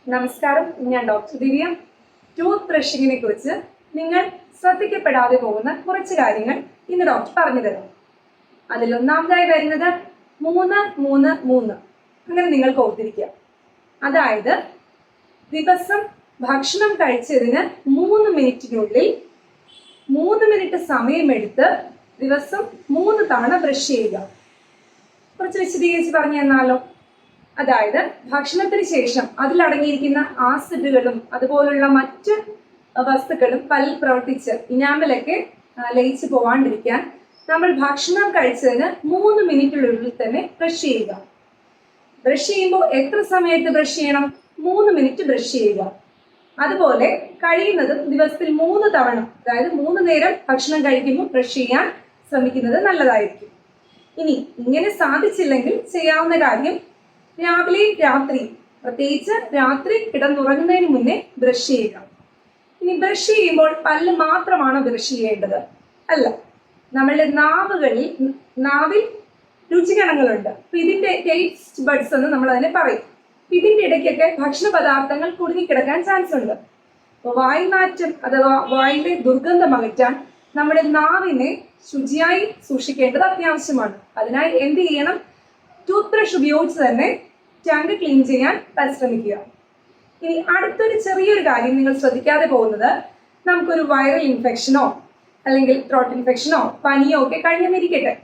നമസ്കാരം, ഞാൻ ഡോക്ടർ ദിവ്യ. ടൂത്ത് ബ്രഷിങ്ങിനെ കുറിച്ച് നിങ്ങൾ ശ്രദ്ധിക്കപ്പെടാതെ പോകുന്ന കുറച്ച് കാര്യങ്ങൾ ഇന്ന് ഡോക്ടർ പറഞ്ഞു തരാം. അതിലൊന്നാമതായി വരുന്നത് 3-3-3. അങ്ങനെ നിങ്ങൾക്ക് ഓർത്തിരിക്കുക. അതായത് ദിവസം ഭക്ഷണം കഴിച്ചതിന് 3 മിനിറ്റിനുള്ളിൽ 3 മിനിറ്റ് സമയമെടുത്ത് ദിവസം 3 തവണ ബ്രഷ് ചെയ്യുക. കുറച്ച് വിശദീകരിച്ച് പറഞ്ഞു തന്നാലോ? അതായത് ഭക്ഷണത്തിന് ശേഷം അതിലടങ്ങിയിരിക്കുന്ന ആസിഡുകളും അതുപോലുള്ള മറ്റ് വസ്തുക്കളും പല്ലിൽ പ്രവർത്തിച്ച് ഇനാമലൊക്കെ ലയിച്ചു പോവാണ്ടിരിക്കാൻ നമ്മൾ ഭക്ഷണം കഴിച്ചതിന് 3 മിനിറ്റിനുള്ളിൽ തന്നെ ബ്രഷ് ചെയ്യുക. ബ്രഷ് ചെയ്യുമ്പോൾ എത്ര സമയത്ത് ബ്രഷ് ചെയ്യണം? 3 മിനിറ്റ് ബ്രഷ് ചെയ്യുക. അതുപോലെ കഴിയുന്നതും ദിവസത്തിൽ 3 തവണ, അതായത് 3 നേരം ഭക്ഷണം കഴിക്കുമ്പോൾ ബ്രഷ് ചെയ്യാൻ ശ്രമിക്കുന്നത് നല്ലതായിരിക്കും. ഇനി ഇങ്ങനെ സാധിച്ചില്ലെങ്കിൽ ചെയ്യാവുന്ന കാര്യം, രാവിലെയും രാത്രിയും, പ്രത്യേകിച്ച് രാത്രി കിടന്നുറങ്ങുന്നതിന് മുന്നേ ബ്രഷ് ചെയ്യുക. ഇനി ബ്രഷ് ചെയ്യുമ്പോൾ പല്ല് മാത്രമാണ് ബ്രഷ് ചെയ്യേണ്ടത്? അല്ല, നമ്മളുടെ നാവിൽ രുചികണങ്ങളുണ്ട്. അപ്പൊ ഇതിന്റെ ടേസ്റ്റ് ബഡ്സ് എന്ന് നമ്മൾ അതിനെ പറയും. ഇതിന്റെ ഇടയ്ക്കൊക്കെ ഭക്ഷണ പദാർത്ഥങ്ങൾ കുടുങ്ങിക്കിടക്കാൻ ചാൻസ് ഉണ്ട്. അപ്പോൾ വായുനാറ്റം അഥവാ വായിലെ ദുർഗന്ധം അകറ്റാൻ നമ്മുടെ നാവിനെ ശുചിയായി സൂക്ഷിക്കേണ്ടത് അത്യാവശ്യമാണ്. അതിനായി എന്ത് ചെയ്യണം? ടൂത്ത് ബ്രഷ് ഉപയോഗിച്ച് തന്നെ ടങ്ക് ക്ലീൻ ചെയ്യാൻ പരിശ്രമിക്കുക. ഇനി അടുത്തൊരു ചെറിയൊരു കാര്യം നിങ്ങൾ ശ്രദ്ധിക്കാതെ പോകുന്നത്, നമുക്കൊരു വൈറൽ ഇൻഫെക്ഷനോ അല്ലെങ്കിൽ ത്രോട്ട് ഇൻഫെക്ഷനോ പനിയോ ഒക്കെ കഴിഞ്ഞിരിക്കട്ടെ,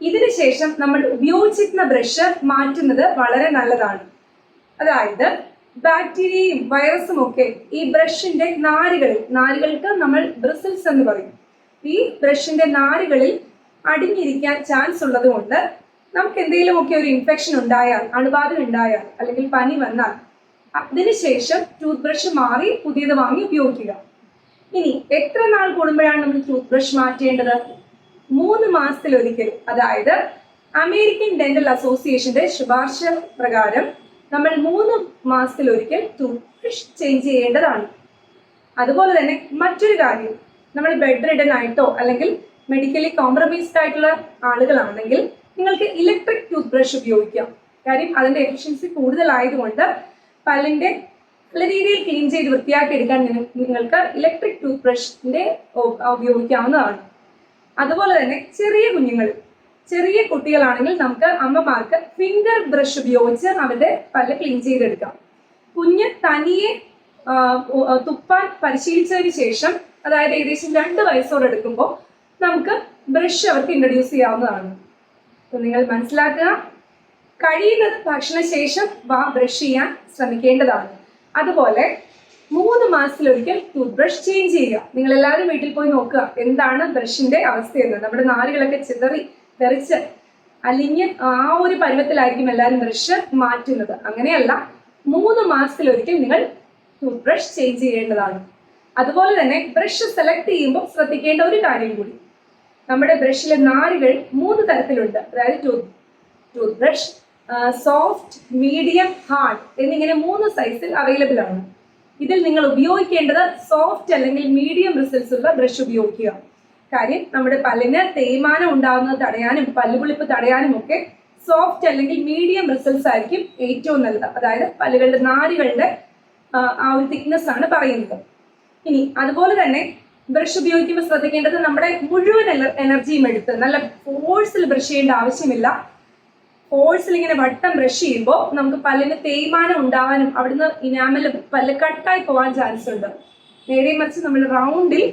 ഇതിന് ശേഷം നമ്മൾ ഉപയോഗിച്ചിരുന്ന ബ്രഷ് മാറ്റുന്നത് വളരെ നല്ലതാണ്. അതായത് ബാക്ടീരിയയും വൈറസും ഒക്കെ ഈ ബ്രഷിന്റെ നാരുകൾക്ക് നമ്മൾ ബ്രിസിൽസ് എന്ന് പറയും. ഈ ബ്രഷിന്റെ നാരുകളിൽ അടിഞ്ഞിരിക്കാൻ ചാൻസ് ഉള്ളത് കൊണ്ട് നമുക്ക് എന്തെങ്കിലുമൊക്കെ ഒരു ഇൻഫെക്ഷൻ ഉണ്ടായാൽ, അണുബാധ ഉണ്ടായാൽ അല്ലെങ്കിൽ പനി വന്നാൽ അതിനുശേഷം ടൂത്ത് ബ്രഷ് മാറി പുതിയത് വാങ്ങി ഉപയോഗിക്കുക. ഇനി എത്ര നാൾ കൂടുമ്പോഴാണ് നമ്മൾ ടൂത്ത് ബ്രഷ് മാറ്റേണ്ടത്? 3 മാസത്തിലൊരിക്കൽ. അതായത് അമേരിക്കൻ ഡെന്റൽ അസോസിയേഷന്റെ ശുപാർശ പ്രകാരം നമ്മൾ 3 മാസത്തിലൊരിക്കൽ ടൂത്ത് ബ്രഷ് ചേഞ്ച് ചെയ്യേണ്ടതാണ്. അതുപോലെ തന്നെ മറ്റൊരു കാര്യം, നമ്മൾ ബെഡ് റിഡൻ ആയിട്ടോ അല്ലെങ്കിൽ മെഡിക്കലി കോംപ്രമൈസ്ഡ് ആയിട്ടുള്ള ആളുകളാണെങ്കിൽ നിങ്ങൾക്ക് ഇലക്ട്രിക് ടൂത്ത് ബ്രഷ് ഉപയോഗിക്കാം. കാര്യം അതിന്റെ എഫിഷ്യൻസി കൂടുതലായതുകൊണ്ട് പല്ലിന്റെ നല്ല രീതിയിൽ ക്ലീൻ ചെയ്ത് വൃത്തിയാക്കി എടുക്കാൻ നിങ്ങൾക്ക് ഇലക്ട്രിക് ടൂത്ത് ബ്രഷിന്റെ ഉപയോഗിക്കാവുന്നതാണ്. അതുപോലെ തന്നെ ചെറിയ കുട്ടികളാണെങ്കിൽ നമുക്ക് അമ്മമാർക്ക് ഫിംഗർ ബ്രഷ് ഉപയോഗിച്ച് അവരുടെ പല്ല് ക്ലീൻ ചെയ്തെടുക്കാം. കുഞ്ഞ് തനിയെ തുപ്പാൻ പരിശീലിച്ചതിന് ശേഷം, അതായത് ഏകദേശം 2 വയസ്സോടെ എടുക്കുമ്പോൾ നമുക്ക് ബ്രഷ് അവർക്ക് ഇൻട്രൊഡ്യൂസ് ചെയ്യാവുന്നതാണ്. അപ്പോൾ നിങ്ങൾ മനസ്സിലാക്കുക, കഴിയുന്നത് ഭക്ഷണശേഷം ബ്രഷ് ചെയ്യാൻ ശ്രമിക്കേണ്ടതാണ്. അതുപോലെ 3 മാസത്തിലൊരിക്കൽ ടൂത്ത് ബ്രഷ് ചേഞ്ച് ചെയ്യുക. നിങ്ങൾ എല്ലാവരും വീട്ടിൽ പോയി നോക്കുക എന്താണ് ബ്രഷിന്റെ അവസ്ഥയെന്ന്. നമ്മുടെ നാരുകളൊക്കെ തെറിച്ച് അലിഞ്ഞ് ആ ഒരു പരുവത്തിലായിരിക്കും എല്ലാവരും ബ്രഷ് മാറ്റുന്നത്. അങ്ങനെയല്ല, 3 മാസത്തിലൊരിക്കൽ നിങ്ങൾ ടൂത്ത് ബ്രഷ് ചേഞ്ച് ചെയ്യേണ്ടതാണ്. അതുപോലെ തന്നെ ബ്രഷ് സെലക്ട് ചെയ്യുമ്പോൾ ശ്രദ്ധിക്കേണ്ട ഒരു കാര്യം കൂടി, നമ്മുടെ ബ്രഷിലെ നാരുകൾ 3 തരത്തിലുണ്ട്. അതായത് tooth brush soft, medium, hard എന്നിങ്ങനെ 3 സൈസിൽ അവൈലബിൾ ആണ്. ഇതിൽ നിങ്ങൾ ഉപയോഗിക്കേണ്ടത് സോഫ്റ്റ് അല്ലെങ്കിൽ മീഡിയം റിസൾട്ട്സ് ഉള്ള ബ്രഷ് ഉപയോഗിക്കുക. കാര്യം നമ്മുടെ പല്ലിന് തേയ്മാനം ഉണ്ടാകുന്നത് തടയാനും പല്ലുപുളിപ്പ് തടയാനും ഒക്കെ സോഫ്റ്റ് അല്ലെങ്കിൽ മീഡിയം റിസൾട്ട്സ് ആയിരിക്കും ഏറ്റവും നല്ലത്. അതായത് പല്ലുകളുടെ നാരുകളുടെ ആ ഒരു തിക്നെസ് ആണ് പറയുന്നത്. ഇനി അതുപോലെ തന്നെ ബ്രഷ് ഉപയോഗിക്കുമ്പോൾ ശ്രദ്ധിക്കേണ്ടത്, നമ്മുടെ മുഴുവൻ എനർജിയും എടുത്ത് നല്ല ഫോഴ്സിൽ ബ്രഷ് ചെയ്യേണ്ട ആവശ്യമില്ല. ഫോഴ്സിൽ ഇങ്ങനെ വട്ടം ബ്രഷ് ചെയ്യുമ്പോൾ നമുക്ക് പല്ലിന് തേയ്മാനം ഉണ്ടാവാനും അവിടുന്ന് ഇനാമൽ പല്ല് കട്ടായി പോകാൻ ചാൻസ് ഉണ്ട്. നേരെ മറിച്ച് നമ്മൾ റൗണ്ടിൽ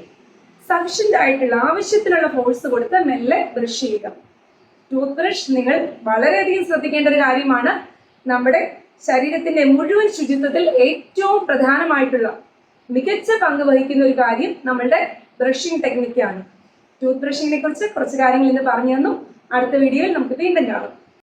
സഫിഷ്യൻ്റ് ആയിട്ടുള്ള ആവശ്യത്തിനുള്ള ഫോഴ്സ് കൊടുത്ത് മെല്ലെ ബ്രഷ് ചെയ്യുക. ടൂത്ത് ബ്രഷ് നിങ്ങൾ വളരെയധികം ശ്രദ്ധിക്കേണ്ട ഒരു കാര്യമാണ്. നമ്മുടെ ശരീരത്തിന്റെ മുഴുവൻ ശുചിത്വത്തിൽ ഏറ്റവും പ്രധാനമായിട്ടുള്ള മികച്ച പങ്ക് വഹിക്കുന്ന ഒരു കാര്യം നമ്മളുടെ ബ്രഷിംഗ് ടെക്നിക്കാണ്. ടൂത്ത് ബ്രഷിങ്ങിനെ കുറിച്ച് കുറച്ച് കാര്യങ്ങൾ ഇന്ന് പറഞ്ഞു തന്നു. അടുത്ത വീഡിയോയിൽ നമുക്ക് വീണ്ടും കാണാം.